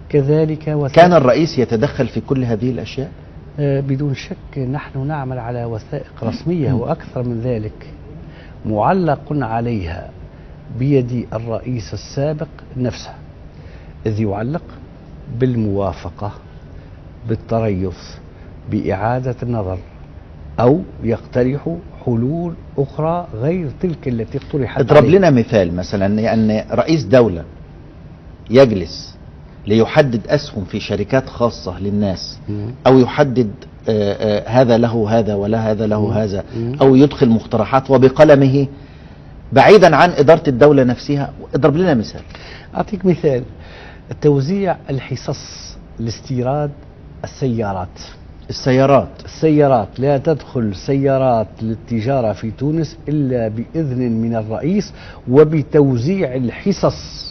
كذلك كان الرئيس يتدخل في كل هذه الأشياء؟ بدون شك نحن نعمل على وثائق رسمية وأكثر من ذلك معلق عليها بيد الرئيس السابق نفسه، إذ يعلق بالموافقة، بالتريث، بإعادة النظر، أو يقترح حلول أخرى غير تلك التي اقترحت. اضرب لنا مثال مثلا، يعني رئيس دولة يجلس ليحدد أسهم في شركات خاصة للناس، أو يحدد هذا له هذا ولا هذا له هذا، أو يدخل مقترحات وبقلمه بعيدا عن إدارة الدولة نفسها. اضرب لنا مثال. أعطيك مثال: توزيع الحصص لاستيراد السيارات لا تدخل سيارات للتجارة في تونس إلا بإذن من الرئيس، وبتوزيع الحصص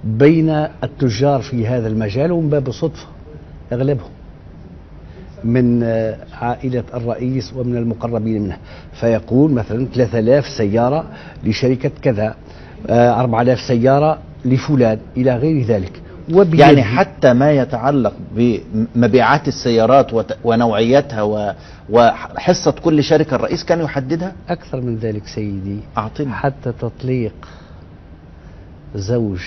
بين التجار في هذا المجال، ومن باب الصدفة أغلبهم من عائلة الرئيس ومن المقربين منه، فيقول مثلا 3000 سيارة لشركة كذا، 4000 سيارة لفلان، إلى غير ذلك. يعني حتى ما يتعلق بمبيعات السيارات ونوعيتها وحصة كل شركة الرئيس كان يحددها؟ أكثر من ذلك سيدي، أعطيني. حتى تطليق زوج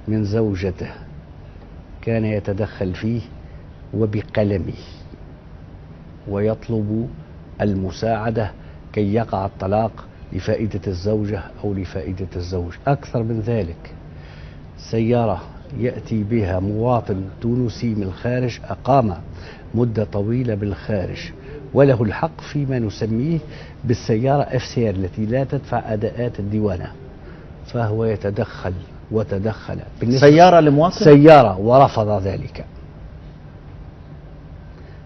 من زوجته كان يتدخل فيه وبقلمه ويطلب المساعدة كي يقع الطلاق لفائدة الزوجة أو لفائدة الزوج. أكثر من ذلك، سيارة يأتي بها مواطن تونسي من الخارج، أقام مدة طويلة بالخارج، وله الحق فيما نسميه بالسيارة FCR التي لا تدفع أداءات الديوانة، فهو يتدخل وتدخل سيارة لمواطن، سيارة، ورفض ذلك،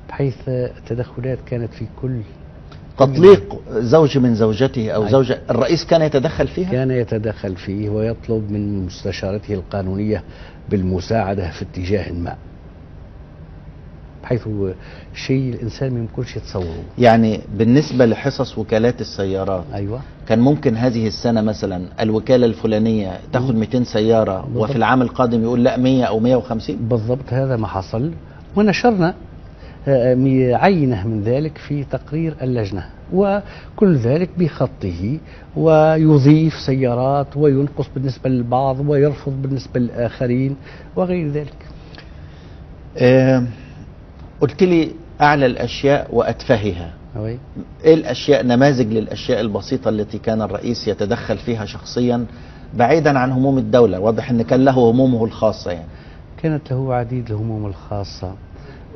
بحيث التدخلات كانت في كل تطليق زوج من زوجته أو زوجة الرئيس كان يتدخل فيها؟ كان يتدخل فيه ويطلب من مستشارته القانونية بالمساعدة في اتجاه ما، بحيث شيء الإنسان ما يمكنش يتصوره. يعني بالنسبة لحصص وكالات السيارات، أيوة، كان ممكن هذه السنة مثلا الوكالة الفلانية تأخذ 200 سيارة بالضبط، وفي العام القادم يقول لا 100 أو 150. بالضبط، هذا ما حصل، ونشرنا عينة من ذلك في تقرير اللجنة، وكل ذلك بخطه، ويضيف سيارات وينقص بالنسبة للبعض ويرفض بالنسبة للآخرين وغير ذلك. قلت لي أعلى الأشياء وأتفهها. إيه الأشياء، نماذج للأشياء البسيطة التي كان الرئيس يتدخل فيها شخصيا بعيدا عن هموم الدولة؟ واضح أن كان له همومه الخاصة. يعني كانت له عديد الهموم الخاصة،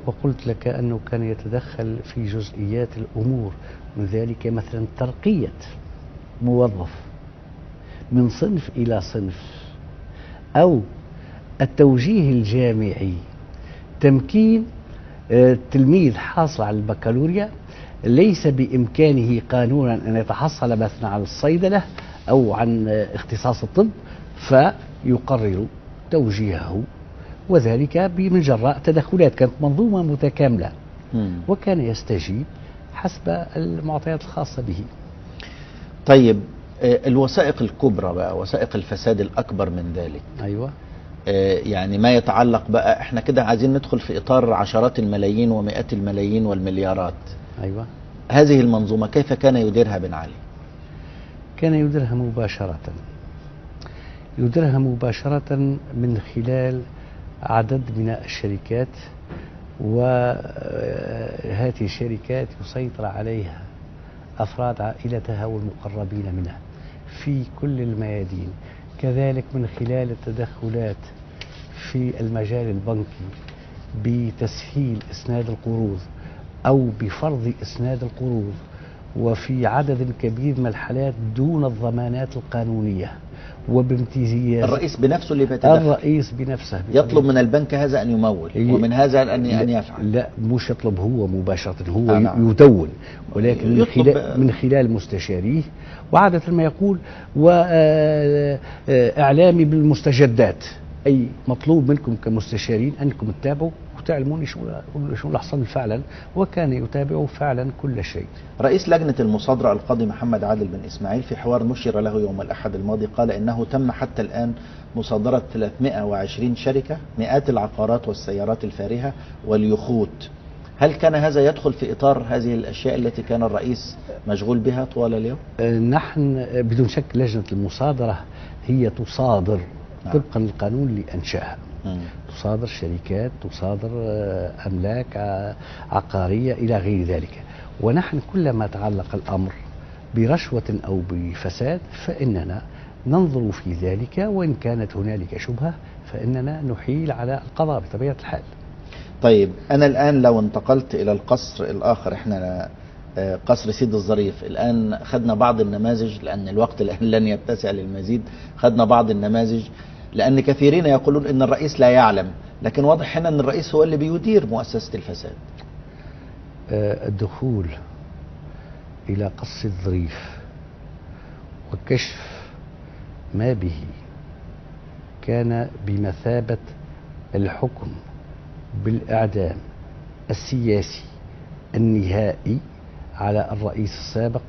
وقلت لك أنه كان يتدخل في جزئيات الأمور، من ذلك مثلا ترقية موظف من صنف إلى صنف، أو التوجيه الجامعي، تمكين تلميذ حاصل على البكالوريا ليس بإمكانه قانونا أن يتحصل مثلا على الصيدلة أو عن اختصاص الطب، فيقرر توجيهه، وذلك من جراء تدخلات كانت منظومة متكاملة، وكان يستجيب حسب المعطيات الخاصة به. طيب، الوثائق الكبرى بقى، وثائق الفساد الأكبر من ذلك. أيوة. يعني ما يتعلق بقى، احنا كده عايزين ندخل في إطار عشرات الملايين ومئات الملايين والمليارات. أيوة. هذه المنظومة كيف كان يديرها بن علي؟ كان يديرها مباشرة من خلال عدد من الشركات، وهذه الشركات يسيطر عليها أفراد عائلتها والمقربين منها في كل الميادين. كذلك من خلال التدخلات في المجال البنكي بتسهيل إسناد القروض أو بفرض إسناد القروض، وفي عدد كبير من الحالات دون الضمانات القانونية وبامتياز. الرئيس بنفسه اللي بيتدخل؟ الرئيس بنفسه يطلب من البنك هذا أن يمول ومن هذا أن يفعل؟ لا، مش يطلب هو مباشرة، هو يدون، ولكن من خلال مستشاريه، وعادة ما يقول وإعلامي بالمستجدات، أي مطلوب منكم كمستشارين أنكم تتابعوا وتعلموني شو اللي حصل فعلا، وكان يتابع فعلا كل شيء. رئيس لجنة المصادرة القاضي محمد عادل بن إسماعيل في حوار نشر له يوم الأحد الماضي قال إنه تم حتى الآن مصادرة 320 شركة، مئات العقارات والسيارات الفارهة واليخوت. هل كان هذا يدخل في إطار هذه الأشياء التي كان الرئيس مشغول بها طوال اليوم؟ نحن بدون شك لجنة المصادرة هي تصادر طبقا للقانون اللي أنشأها. تصادر شركات، تصادر أملاك عقارية إلى غير ذلك. ونحن كلما تعلق الأمر برشوة أو بفساد فإننا ننظر في ذلك، وإن كانت هنالك شبهة فإننا نحيل على القضاء بطبيعة الحال. طيب أنا الآن لو انتقلت إلى القصر الآخر، إحنا قصر سيد الظريف، الآن خدنا بعض النماذج لأن الوقت الآن لن يتسع للمزيد. خدنا بعض النماذج لأن كثيرين يقولون إن الرئيس لا يعلم، لكن واضح هنا أن الرئيس هو اللي بيدير مؤسسة الفساد. الدخول إلى قصر الظريف وكشف ما به كان بمثابة الحكم بالإعدام السياسي النهائي على الرئيس السابق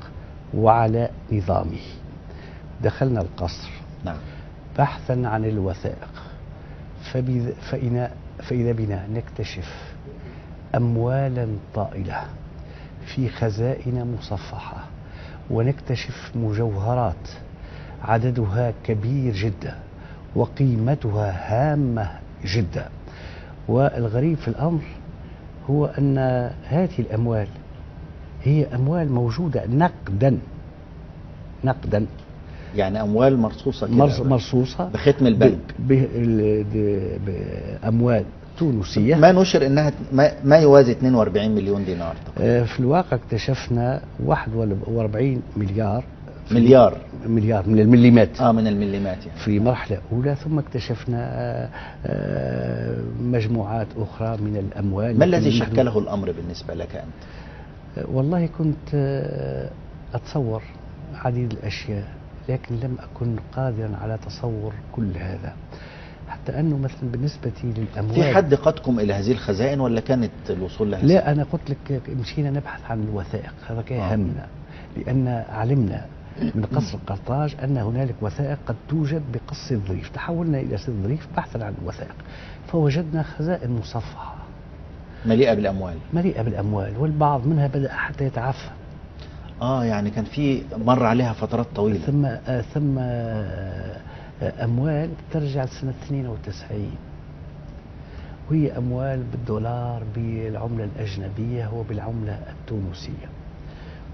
وعلى نظامه. دخلنا القصر نعم. بحثا عن الوثائق، فإذا بنا نكتشف أموالا طائلة في خزائن مصفحة، ونكتشف مجوهرات عددها كبير جدا وقيمتها هامة جدا. والغريب في الأمر هو أن هذه الأموال هي أموال موجودة نقدا، يعني أموال مرصوصة كده، مرصوصة بختم البنك، بأموال تونسية ما نشر أنها ما يوازي 42 مليون دينار. في الواقع اكتشفنا 41 مليار من المليمات. من المليمات يعني. في مرحلة أولى، ثم اكتشفنا مجموعات أخرى من الأموال. ما الذي شكله الأمر بالنسبة لك أنت؟ والله كنت أتصور عديد الأشياء، لكن لم أكن قادرا على تصور كل هذا، حتى أنه مثلا بالنسبة للأموال في حد قادكم إلى هذه الخزائن ولا كانت الوصول لها؟ لا، أنا قلت لك مشينا نبحث عن الوثائق، هذا كان يهمنا، لأن علمنا من قصر قرطاج أن هنالك وثائق قد توجد بقصر الظريف. تحولنا إلى سيد الظريف بحثا عن الوثائق، فوجدنا خزائن مصفحة مليئة بالأموال، والبعض منها بدأ حتى يتعفن. يعني كان في مر عليها فترات طويلة. ثم أموال ترجع لسنة 92، وهي أموال بالدولار بالعملة الأجنبية وبالعملة التونسية،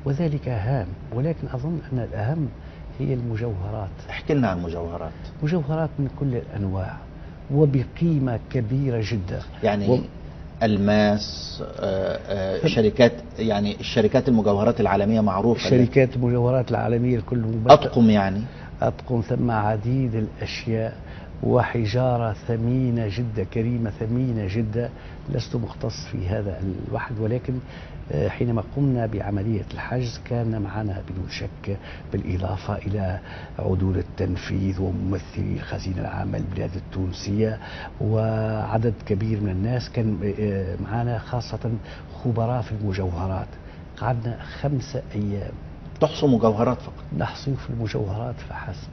وذلك هام. ولكن أظن أن الأهم هي المجوهرات. احكي لنا عن المجوهرات. مجوهرات من كل الأنواع وبقيمة كبيرة جدا، يعني الماس، شركات، يعني الشركات المجوهرات العالمية معروفة، شركات المجوهرات العالمية الكل، أطقم، يعني أطقم، ثم عديد الأشياء وحجارة ثمينة جدا، كريمة ثمينة جدا. لست مختص في هذا الوحد، ولكن حينما قمنا بعملية الحجز كان معنا بدون شك، بالإضافة إلى عدول التنفيذ وممثلي الخزينة العامة للبلاد التونسية وعدد كبير من الناس كان معنا، خاصة خبراء في المجوهرات. قعدنا 5 أيام تحصوا مجوهرات فقط؟ نحصي في المجوهرات فحسب،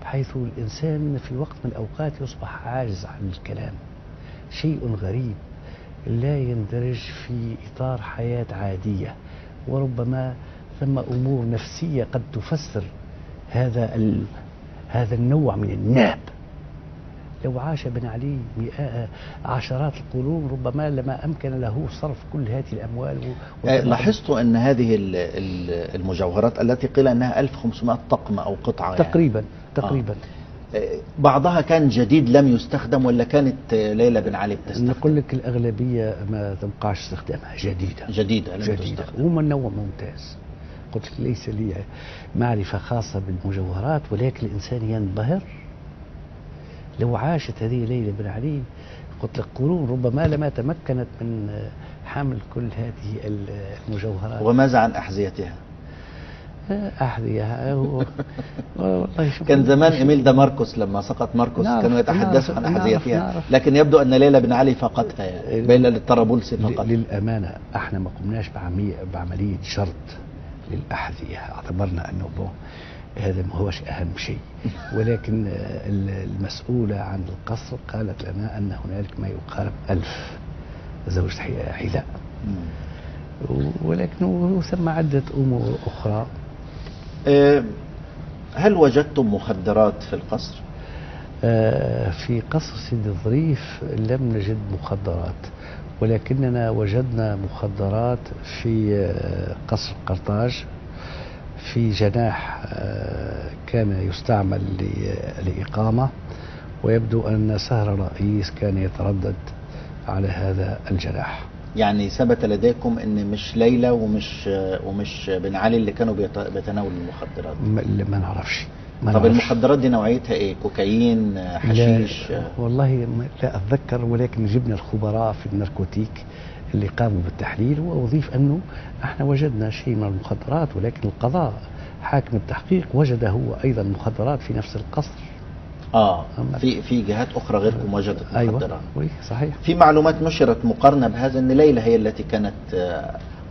بحيث الإنسان في وقت من الأوقات يصبح عاجز عن الكلام. شيء غريب لا يندرج في إطار حياة عادية، وربما ثم أمور نفسية قد تفسر هذا النوع من الناب. لو عاش بن علي عشرات القرون ربما لما أمكن له صرف كل هذه الأموال. لاحظت أن هذه المجوهرات التي قيل أنها 1500 طقم أو قطعة تقريبا يعني. بعضها كان جديد لم يستخدم، ولا كانت ليلى بن علي بتستخدم؟ نقول لك الأغلبية ما تبقاش استخدامها، جديدة لم تستخدم، ومن نوع ممتاز. قلت لك ليس لي معرفة خاصة بالمجوهرات، ولكن الإنسان ينبهر لو عاشت هذه ليلى بن علي قلت لك قرون ربما لما تمكنت من حمل كل هذه المجوهرات. وماذا عن أحذيتها؟ أحذية والله كان زمان إيميل دا ماركوس لما سقط ماركوس كانوا يتحدثوا عن أحذيتها، لكن يبدو أن ليلى بن علي فقدها، يعني ليلى للطرابلسي فقط. للأمانة احنا ما قمناش بعملية شرط للأحذية، اعتبرنا أنه هذا ما هوش أهم شيء، ولكن المسؤولة عن القصر قالت لنا أن هنالك ما يقارب 1000 زوجة حذاء، ولكن ثم عدة أمور أخرى. هل وجدتم مخدرات في القصر؟ في قصر سيدي الظريف لم نجد مخدرات، ولكننا وجدنا مخدرات في قصر قرطاج، في جناح كان يستعمل للإقامة، ويبدو أن سهر رئيس كان يتردد على هذا الجناح. يعني ثبت لديكم ان مش ليلى ومش بن علي اللي كانوا بيتناولوا المخدرات؟ ما نعرفش. طب المخدرات دي نوعيتها ايه؟ كوكايين، حشيش؟ والله لا اتذكر، ولكن جبنا الخبراء في الناركوتيك اللي قاموا بالتحليل، واضيف انه احنا وجدنا شيء من المخدرات، ولكن القضاء حاكم التحقيق وجد هو ايضا مخدرات في نفس القصر. في جهات اخرى غيركم وجدت مخدرات. ايوه صحيح. في معلومات نشرت مقارنه بهذا ان ليلى هي التي كانت،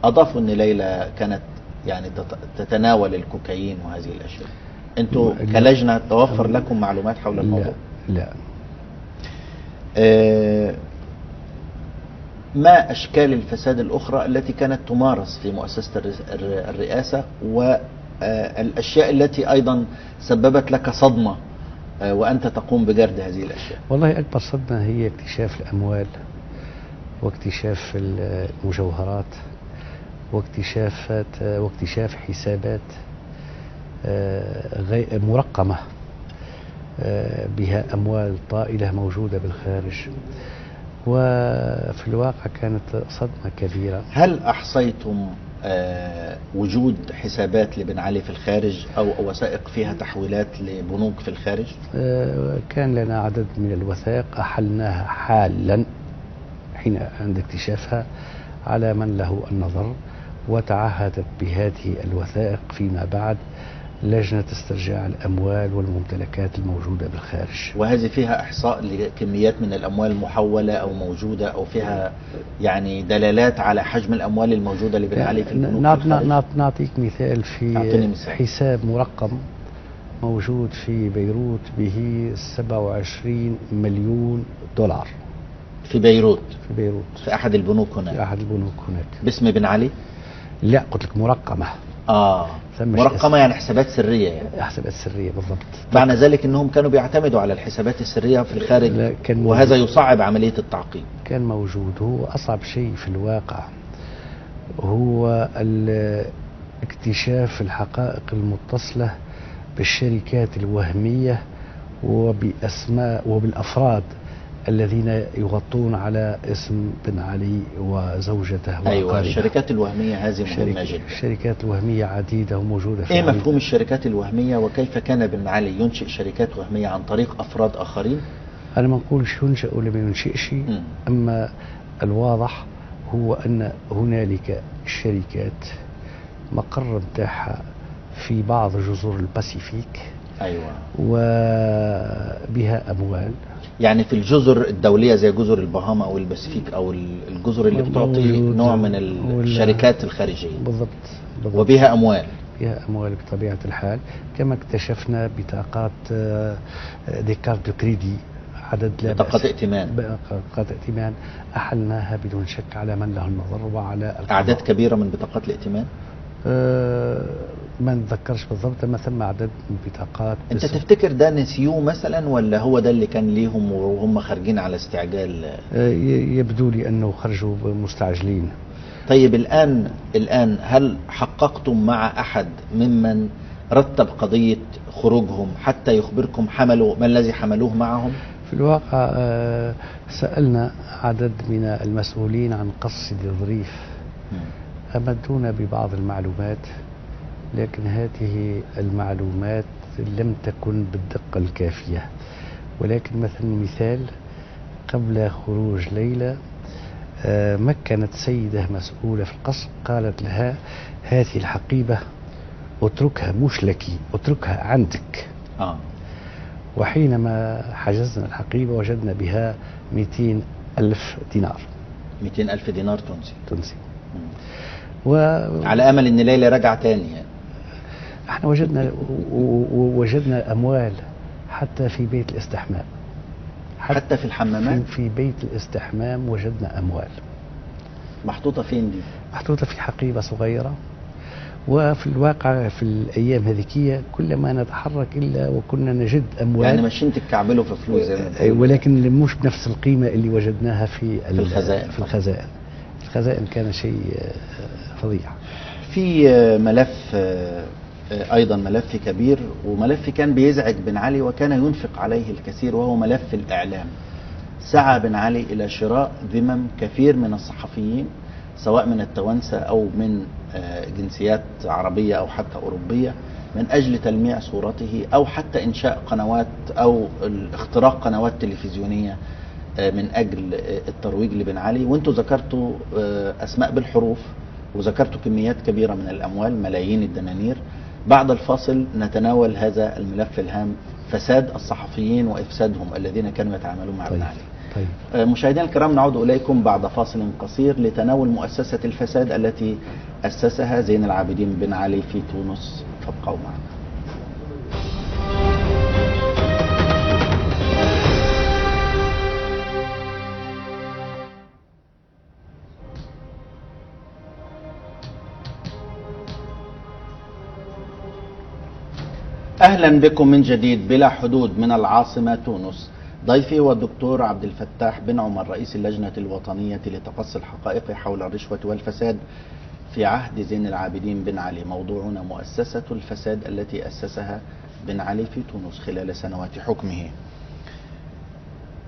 اضافوا ان ليلى كانت يعني تتناول الكوكايين وهذه الاشياء. انتوا كلجنه توفر لكم معلومات حول الموضوع؟ لا. ما اشكال الفساد الاخرى التي كانت تمارس في مؤسسه الرئاسه، والاشياء التي ايضا سببت لك صدمه وأنت تقوم بجرد هذه الأشياء؟ والله أكبر صدمة هي اكتشاف الأموال، واكتشاف المجوهرات، واكتشاف حسابات مرقمة بها أموال طائلة موجودة بالخارج، وفي الواقع كانت صدمة كبيرة. هل أحصيتم وجود حسابات لبن علي في الخارج أو وثائق فيها تحويلات لبنوك في الخارج؟ كان لنا عدد من الوثائق أحلناها حالا حين عند اكتشافها على من له النظر، وتعهدت بهذه الوثائق فيما بعد لجنة استرجاع الأموال والممتلكات الموجودة بالخارج. وهذه فيها إحصاء لكميات من الأموال المحولة أو موجودة، أو فيها يعني دلالات على حجم الأموال الموجودة لبن علي في البنوك؟ نعطيك مثال. في حساب مرقم موجود في بيروت به 27 مليون دولار في بيروت. في أحد البنوك هناك. باسم بن علي؟ لا، قلت لك مرقمة. مرقمة يعني حسابات سرية، يعني حسابات سرية بالضبط. معنى ذلك أنهم كانوا بيعتمدوا على الحسابات السرية في الخارج، وهذا يصعب عملية التعقيب. كان موجود. هو أصعب شيء في الواقع هو اكتشاف الحقائق المتصلة بالشركات الوهمية وبأسماء وبالأفراد الذين يغطون على اسم بن علي وزوجته. أيوة، الشركات الوهمية هذه مهمة جدا. الشركات الوهمية عديدة وموجودة في إيه مفهوم الشركات الوهمية، وكيف كان بن علي ينشئ شركات وهمية عن طريق أفراد آخرين؟ أنا ما نقولش ينشئ ولا ما ينشئش، أما الواضح هو أن هنالك شركات مقر بتاعها في بعض جزر الباسيفيك. أيوة. وبها أموال، يعني في الجزر الدولية زي جزر البهاما أو الباسيفيك أو الجزر اللي بتعطي نوع من الشركات الخارجية. بالضبط. وبها أموال. فيها أموال بطبيعة الحال، كما اكتشفنا بطاقات ديكارت كريدي، عدد لا بأس، بطاقات ائتمان أحلناها بدون شك على من له النظر وعلى القضاء. أعداد كبيرة من بطاقات الائتمان؟ ما نتذكرش بالضبط، ما ثم عدد من بطاقات. انت تفتكر ده نسيوه مثلا، ولا هو ده اللي كان ليهم وهم خارجين على استعجال؟ يبدو لي انه خرجوا مستعجلين. طيب الان هل حققتم مع احد ممن رتب قضية خروجهم حتى يخبركم ما الذي حملوه معهم؟ في الواقع سألنا عدد من المسؤولين عن قصر سيدي الظريف، أمدونا ببعض المعلومات، لكن هذه المعلومات لم تكن بالدقة الكافية. ولكن مثال قبل خروج ليلى مكنت سيدة مسؤولة في القصر قالت لها هذه الحقيبة اتركها مش لك، اتركها عندك. وحينما حجزنا الحقيبة وجدنا بها 200 ألف دينار. 200 ألف دينار تونسي. على أمل أن ليلى رجع تاني يعني. احنا وجدنا أموال حتى في بيت الاستحمام، حتى في الحمامات. في بيت الاستحمام وجدنا أموال. محطوطة فين دي؟ محطوطة في حقيبة صغيرة. وفي الواقع في الأيام هذيكية كلما نتحرك إلا وكنا نجد أموال، يعني ماشيين تكعبلوا في فلوس زي ما ولكن مش بنفس القيمة اللي وجدناها في الخزائن. الخزائن كان شيء فظيع. في ملف أيضا ملف كبير وملف كان بيزعج بن علي وكان ينفق عليه الكثير، وهو ملف الإعلام. سعى بن علي إلى شراء ذمم كثير من الصحفيين سواء من التوانسة أو من جنسيات عربية أو حتى أوروبية من أجل تلميع صورته أو حتى إنشاء قنوات أو اختراق قنوات تلفزيونية من أجل الترويج لبن علي. وانتوا ذكرتوا أسماء بالحروف وذكرتوا كميات كبيرة من الأموال، ملايين الدنانير. بعد الفاصل نتناول هذا الملف الهام، فساد الصحفيين وإفسادهم الذين كانوا يتعاملون مع بن علي. مشاهدينا الكرام، نعود إليكم بعد فاصل قصير لتناول مؤسسة الفساد التي أسسها زين العابدين بن علي في تونس. فابقوا معنا. أهلا بكم من جديد بلا حدود من العاصمة تونس. ضيفي هو الدكتور عبد الفتاح بن عمر، رئيس اللجنة الوطنية لتقصي الحقائق حول الرشوة والفساد في عهد زين العابدين بن علي. موضوعنا مؤسسة الفساد التي أسسها بن علي في تونس خلال سنوات حكمه.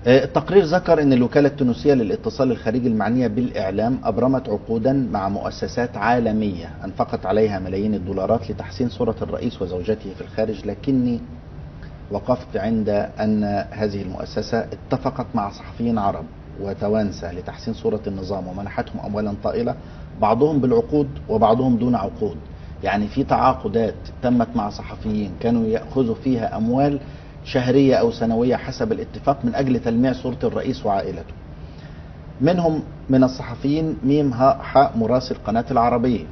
التقرير ذكر أن الوكالة التونسية للاتصال الخارجي المعنية بالإعلام أبرمت عقودا مع مؤسسات عالمية أنفقت عليها ملايين الدولارات لتحسين صورة الرئيس وزوجته في الخارج، لكني وقفت عند أن هذه المؤسسة اتفقت مع صحفيين عرب وتوانسة لتحسين صورة النظام ومنحتهم أموالا طائلة، بعضهم بالعقود وبعضهم دون عقود. يعني في تعاقدات تمت مع صحفيين كانوا يأخذوا فيها أموال شهرية أو سنوية حسب الاتفاق من أجل تلميع صورة الرئيس وعائلته. منهم من الصحفيين ميم هاء حاء مراسل قناة العربية،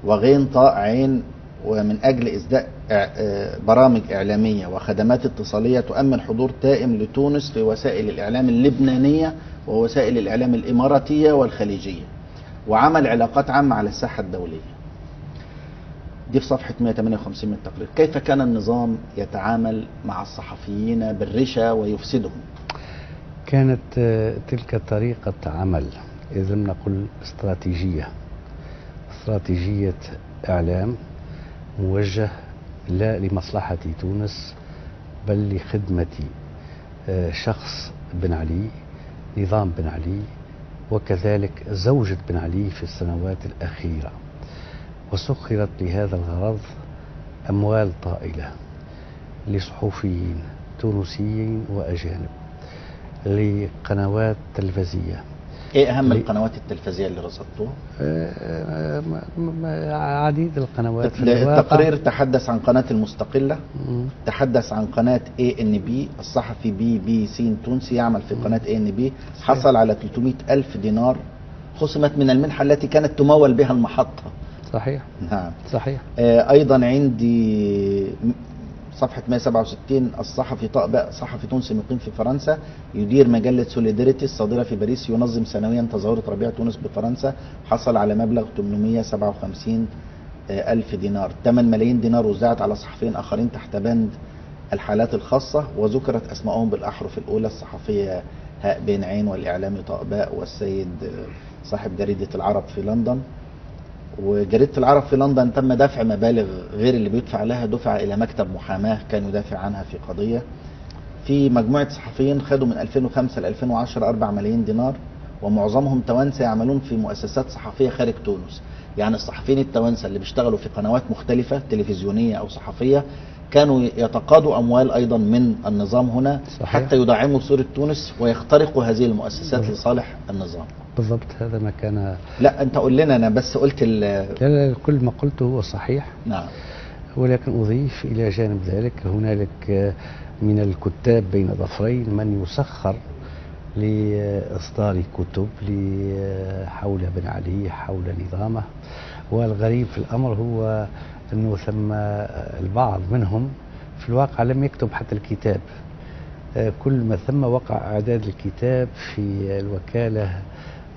وغين طاء عين، ومن أجل إصداء برامج إعلامية وخدمات اتصالية تؤمن حضور دائم لتونس في وسائل الإعلام اللبنانية ووسائل الإعلام الإماراتية والخليجية، وعمل علاقات عامة على الساحة الدولية. دي في صفحة 158 من التقرير. كيف كان النظام يتعامل مع الصحفيين بالرشا ويفسدهم؟ كانت تلك طريقة عمل، إذا لم نقل استراتيجية إعلام موجه لا لمصلحة تونس بل لخدمة شخص بن علي، نظام بن علي، وكذلك زوجة بن علي في السنوات الأخيرة. وسخرت لهذا الغرض أموال طائلة لصحفيين تونسيين وأجانب، لقنوات تلفزية. ايه اهم القنوات التلفزيونية اللي رصدتوها؟ عديد القنوات. التقرير تحدث عن قناة المستقلة، تحدث عن قناة ANB. الصحفي بي سين تونسي يعمل في قناة ANB حصل على 300 ألف دينار خصمت من المنحة التي كانت تمول بها المحطة. صحيح. نعم صحيح. ايضا عندي صفحة 167 الصحفي طاء باء، صحفي تونسي مقيم في فرنسا يدير مجلة سوليداريتي الصادرة في باريس، ينظم سنويا تظاهرة ربيع تونس بفرنسا، حصل على مبلغ 857 ألف دينار. 8 ملايين دينار وزعت على صحفيين آخرين تحت بند الحالات الخاصة، وذكرت أسمائهم بالأحرف الأولى: الصحفية هاء بن عين، والإعلامي طاء باء، والسيد صاحب جريدة العرب في لندن. وجريدة العرب في لندن تم دفع مبالغ غير اللي بيدفع لها، دفع إلى مكتب محاماة كان يدافع عنها في قضية. في مجموعة صحفيين خدوا من 2005 ل 2010 4 ملايين دينار، ومعظمهم توانسة يعملون في مؤسسات صحفية خارج تونس. يعني الصحفيين التوانسة اللي بيشتغلوا في قنوات مختلفة تلفزيونية أو صحفية كانوا يتقاضوا أموال أيضا من النظام هنا. صحيح. حتى يدعموا صورة تونس ويخترقوا هذه المؤسسات لصالح النظام. بالضبط، هذا ما كان. لا أنت قول لنا، أنا بس قلت لا لا، كل ما قلته هو صحيح. نعم. ولكن أضيف إلى جانب ذلك هنالك من الكتاب بين ظفرين من يسخر لإصدار كتب حول بن علي، حول نظامه. والغريب في الأمر هو أنه ثم البعض منهم في الواقع لم يكتب حتى الكتاب. كل ما ثم وقع إعداد الكتاب في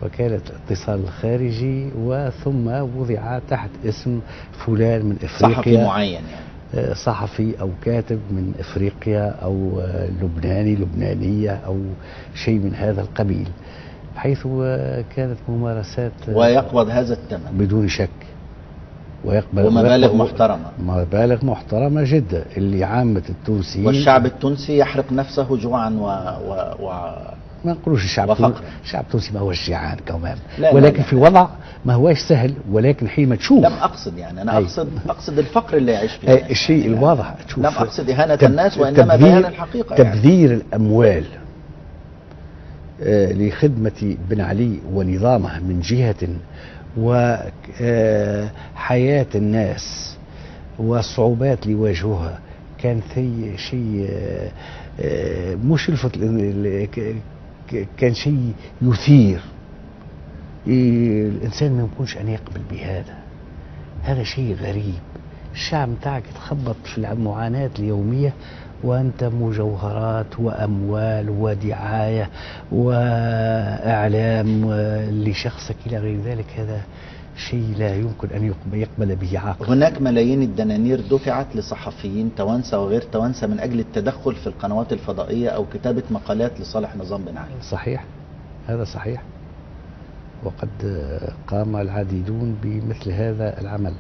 وكالة الاتصال الخارجي، وثم وضع تحت اسم فلان من إفريقيا، صحفي معين يعني، صحفي أو كاتب من إفريقيا أو لبنانية أو شيء من هذا القبيل، حيث كانت ممارسات ويقبض هذا الثمن بدون شك، ومبالغ محترمة، مبالغ محترمة جدا، اللي عامة التونسيين والشعب التونسي يحرق نفسه جوعا ما نقولوش الشعب التونسي ما هوش جيعان كمان، ولكن لا في وضع ما هوش سهل. ولكن حينما تشوف، لم أقصد يعني، أنا أقصد الفقر اللي يعيش فيه يعني، الشيء يعني الواضح. تشوف، لم أقصد إهانة الناس، وإنما بيان الحقيقة. تبذير يعني الأموال لخدمة بن علي ونظامه من جهة، وحياة الناس والصعوبات اللي يواجهوها، كان شيء مش كان شيء يثير الإنسان ما يمكنش أن يقبل بهذا. هذا شيء غريب. الشعب متاعك يتخبط في المعاناة اليومية، وأنت مجوهرات وأموال ودعاية وإعلام لشخصك إلى غير ذلك. هذا شيء لا يمكن أن يقبل به عاقل. هناك ملايين الدنانير دفعت لصحفيين توانسة وغير توانسة من أجل التدخل في القنوات الفضائية أو كتابة مقالات لصالح نظام بن علي. صحيح، هذا صحيح، وقد قام العديدون بمثل هذا العمل.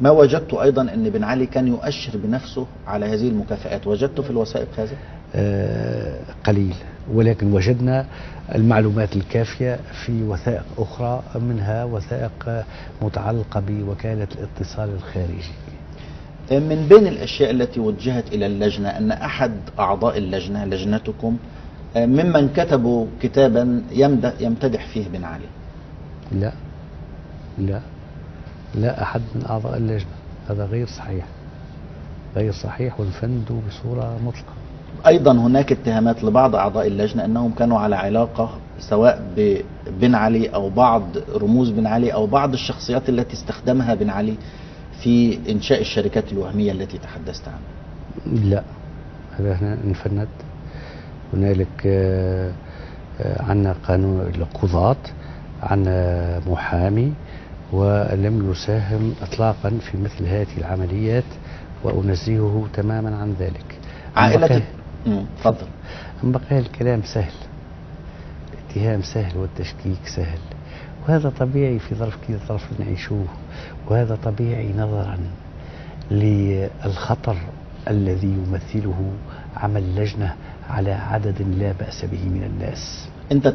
ما وجدت أيضا أن بن علي كان يؤشر بنفسه على هذه المكافآت، وجدت في الوثائق هذا؟ قليل، ولكن وجدنا المعلومات الكافية في وثائق أخرى، منها وثائق متعلقة بوكالة الاتصال الخارجي. من بين الأشياء التي وجهت إلى اللجنة أن أحد أعضاء اللجنة، لجنتكم، ممن كتبوا كتابا يمتدح فيه بن علي. لا لا لا أحد من أعضاء اللجنة، هذا غير صحيح، غير صحيح والفند بصورة مطلقة. أيضا هناك اتهامات لبعض أعضاء اللجنة أنهم كانوا على علاقة سواء ببن علي أو بعض رموز بن علي أو بعض الشخصيات التي استخدمها بن علي في إنشاء الشركات الوهمية التي تحدثت عنها. لا، هذا هنا انفند. هنالك عندنا قانون القضاة، عندنا محامي، ولم يساهم اطلاقا في مثل هذه العمليات، وانزهه تماما عن ذلك. عائلة تفضل. بقى الكلام سهل، الاتهام سهل والتشكيك سهل، وهذا طبيعي في ظرف كذا ظرف نعيشوه، وهذا طبيعي نظرا للخطر الذي يمثله عمل لجنة على عدد لا بأس به من الناس. أنت